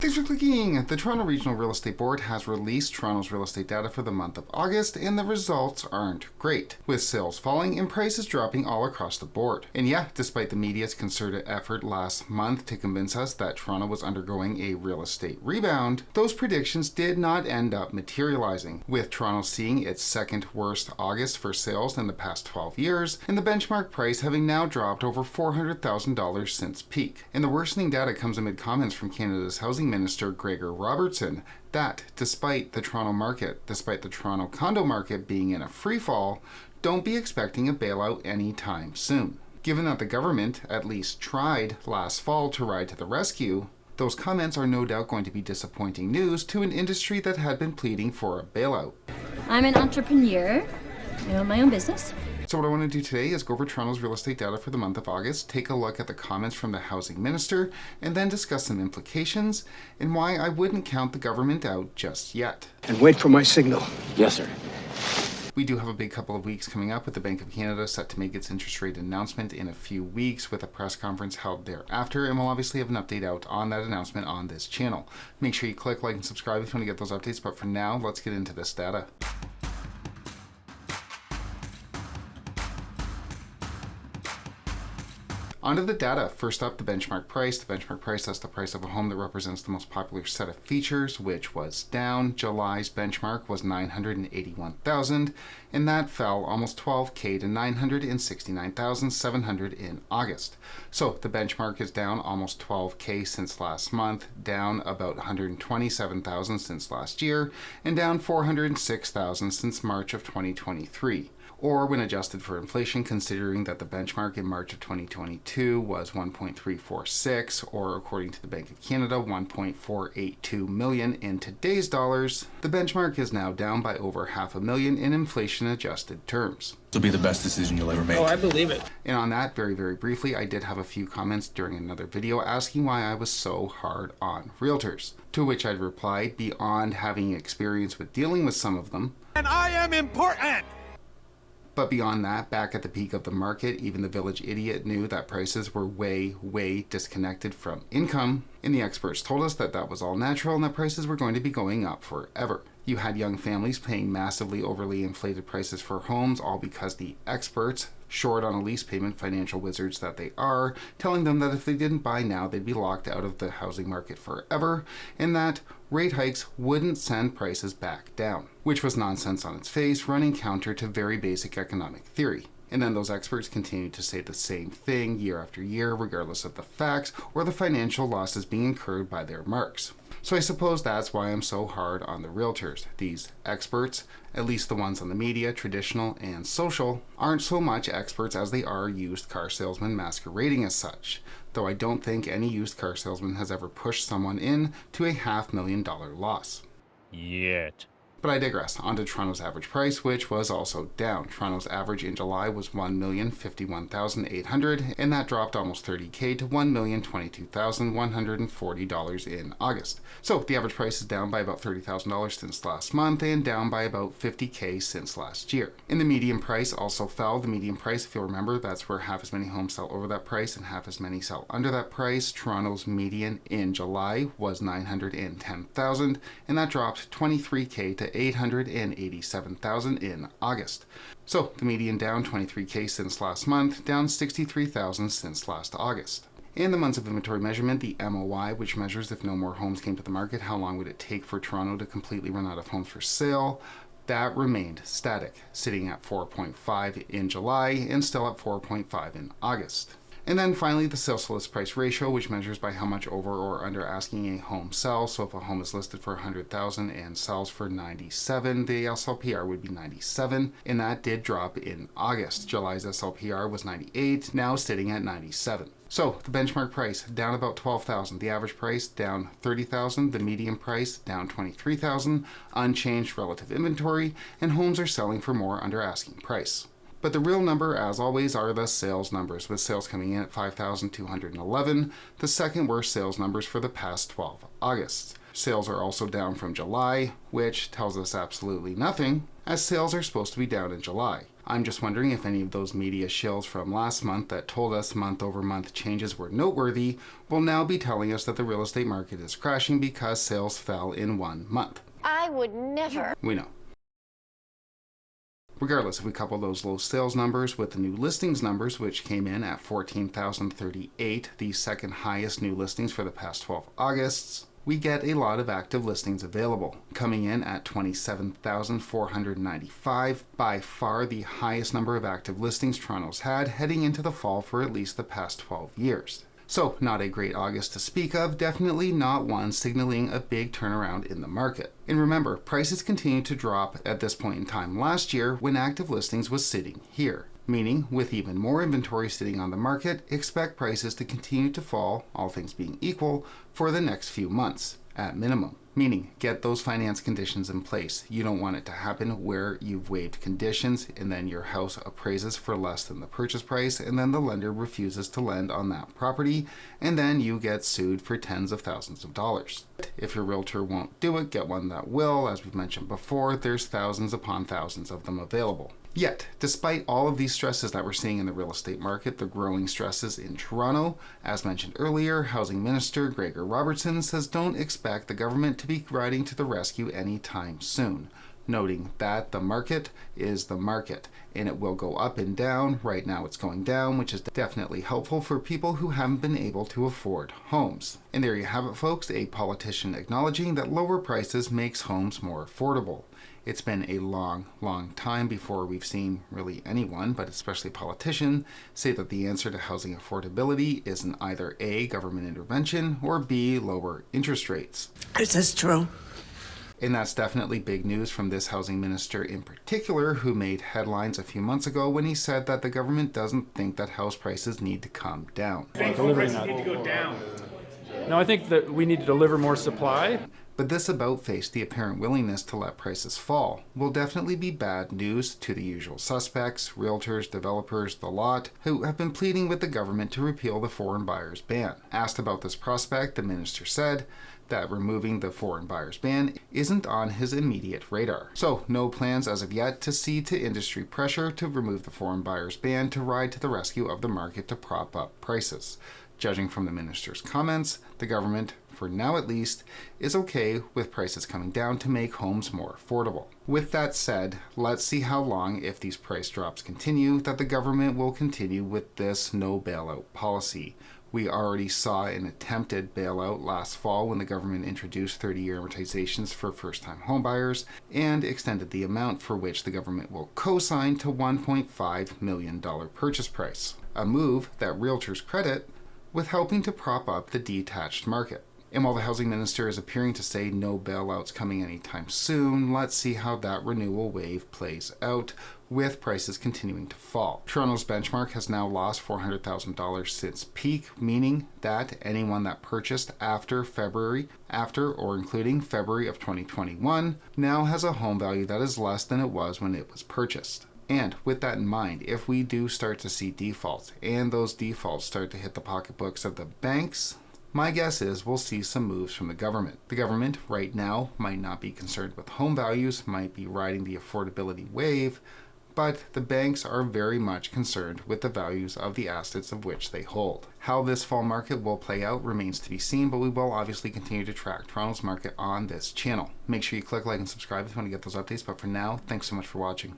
Thanks for clicking! The Toronto Regional Real Estate Board has released Toronto's real estate data for the month of August, and the results aren't great, with sales falling and prices dropping all across the board. And yeah, despite the media's concerted effort last month to convince us that Toronto was undergoing a real estate rebound, those predictions did not end up materializing, with Toronto seeing its second worst August for sales in the past 12 years, and the benchmark price having now dropped over $400,000 since peak. And the worsening data comes amid comments from Canada's Housing Minister Gregor Robertson that despite the Toronto condo market being in a freefall, don't be expecting a bailout anytime soon. Given that the government at least tried last fall to ride to the rescue, those comments are no doubt going to be disappointing news to an industry that had been pleading for a bailout. I'm an entrepreneur. I own my own business. So what I want to do today is go over Toronto's real estate data for the month of August, take a look at the comments from the housing minister, and then discuss some implications and why I wouldn't count the government out just yet. And wait for my signal. Yes, sir. We do have a big couple of weeks coming up with the Bank of Canada set to make its interest rate announcement in a few weeks with a press conference held thereafter, and we'll obviously have an update out on that announcement on this channel. Make sure you click like and subscribe if you want to get those updates, but for now, let's get into this data. Onto the data. First up, the benchmark price. The benchmark price, that's the price of a home that represents the most popular set of features, which was down. July's benchmark was $981,000, and that fell almost $12K to $969,700 in August. So the benchmark is down almost $12K since last month, down about $127,000 since last year, and down $406,000 since March of 2023. Or when adjusted for inflation, considering that the benchmark in March of 2022 was 1.346, or according to the Bank of Canada, 1.482 million in today's dollars, the benchmark is now down by over $500,000 in inflation-adjusted terms. This will be the best decision you'll ever make. Oh, I believe it. And on that, very, very briefly, I did have a few comments during another video asking why I was so hard on realtors, to which I'd replied, beyond having experience with dealing with some of them, And I am important! but beyond that, back at the peak of the market, even the village idiot knew that prices were way, way disconnected from income, and the experts told us that that was all natural and that prices were going to be going up forever. You had young families paying massively overly inflated prices for homes, all because the experts, short on a lease payment financial wizards that they are, telling them that if they didn't buy now, they'd be locked out of the housing market forever, and that rate hikes wouldn't send prices back down, which was nonsense on its face, running counter to very basic economic theory. And then those experts continued to say the same thing year after year, regardless of the facts or the financial losses being incurred by their marks. So I suppose that's why I'm so hard on the realtors. These experts, at least the ones on the media, traditional and social, aren't so much experts as they are used car salesmen masquerading as such, though I don't think any used car salesman has ever pushed someone in to a $500,000 loss. Yet. But I digress. On to Toronto's average price, which was also down. Toronto's average in July was $1,051,800, and that dropped almost $30K to $1,022,140 in August. So the average price is down by about $30,000 since last month, and down by about $50K since last year. And the median price also fell. The median price, if you'll remember, that's where half as many homes sell over that price and half as many sell under that price. Toronto's median in July was $910,000, and that dropped $23K to $887,000 in August. So the median down $23K since last month, down $63,000 since last August. In the months of inventory measurement, the MOI, which measures if no more homes came to the market, how long would it take for Toronto to completely run out of homes for sale, that remained static, sitting at 4.5 in July and still at 4.5 in August. And then finally, the sales to list price ratio, which measures by how much over or under asking a home sells. So if a home is listed for $100,000 and sells for $97,000, the SLPR would be 97, and that did drop in August. July's SLPR was 98, now sitting at 97. So the benchmark price down about $12,000, the average price down $30,000, the median price down $23,000, unchanged relative inventory, and homes are selling for more under asking price. But the real number, as always, are the sales numbers, with sales coming in at 5,211, the second worst sales numbers for the past 12 Augusts. Sales are also down from July, which tells us absolutely nothing, as sales are supposed to be down in July. I'm just wondering if any of those media shills from last month that told us month-over-month changes were noteworthy will now be telling us that the real estate market is crashing because sales fell in 1 month. I would never. We know. Regardless, if we couple those low sales numbers with the new listings numbers, which came in at 14,038, the second highest new listings for the past 12 Augusts, we get a lot of active listings available, coming in at 27,495, by far the highest number of active listings Toronto's had heading into the fall for at least the past 12 years. So, not a great August to speak of, definitely not one signaling a big turnaround in the market. And remember, prices continued to drop at this point in time last year when active listings was sitting here. Meaning, with even more inventory sitting on the market, expect prices to continue to fall, all things being equal, for the next few months, at minimum. Meaning, get those finance conditions in place. You don't want it to happen where you've waived conditions and then your house appraises for less than the purchase price and then the lender refuses to lend on that property and then you get sued for tens of thousands of dollars. If your realtor won't do it, get one that will. As we've mentioned before, there's thousands upon thousands of them available. Yet, despite all of these stresses that we're seeing in the real estate market, the growing stresses in Toronto, as mentioned earlier, Housing Minister Gregor Robertson says don't expect the government to be riding to the rescue anytime soon, noting that the market is the market and it will go up and down. Right now it's going down, which is definitely helpful for people who haven't been able to afford homes. And there you have it, folks, a politician acknowledging that lower prices makes homes more affordable. It's been a long, long time before we've seen really anyone, but especially a politician, say that the answer to housing affordability isn't either A, government intervention, or B, lower interest rates. Is this true? And that's definitely big news from this housing minister in particular, who made headlines a few months ago when he said that the government doesn't think that house prices need to come down. Prices need to go down. No, I think that we need to deliver more supply. But this about-face the apparent willingness to let prices fall will definitely be bad news to the usual suspects, realtors, developers, the lot, who have been pleading with the government to repeal the foreign buyers ban. Asked about this prospect, the minister said that removing the foreign buyers ban isn't on his immediate radar. So, no plans as of yet to cede to industry pressure to remove the foreign buyers ban to ride to the rescue of the market to prop up prices. Judging from the minister's comments, the government, for now at least, is okay with prices coming down to make homes more affordable. With that said, let's see how long, if these price drops continue, that the government will continue with this no bailout policy. We already saw an attempted bailout last fall when the government introduced 30-year amortizations for first-time homebuyers and extended the amount for which the government will co-sign to $1.5 million purchase price. A move that realtors credit with helping to prop up the detached market. And while the housing minister is appearing to say no bailouts coming anytime soon, let's see how that renewal wave plays out, with prices continuing to fall. Toronto's benchmark has now lost $400,000 since peak, meaning that anyone that purchased after or including February of 2021 now has a home value that is less than it was when it was purchased. And with that in mind, if we do start to see defaults and those defaults start to hit the pocketbooks of the banks, my guess is we'll see some moves from the government. The government right now might not be concerned with home values, might be riding the affordability wave, but the banks are very much concerned with the values of the assets of which they hold. How this fall market will play out remains to be seen, but we will obviously continue to track Toronto's market on this channel. Make sure you click like and subscribe if you want to get those updates, but for now, thanks so much for watching.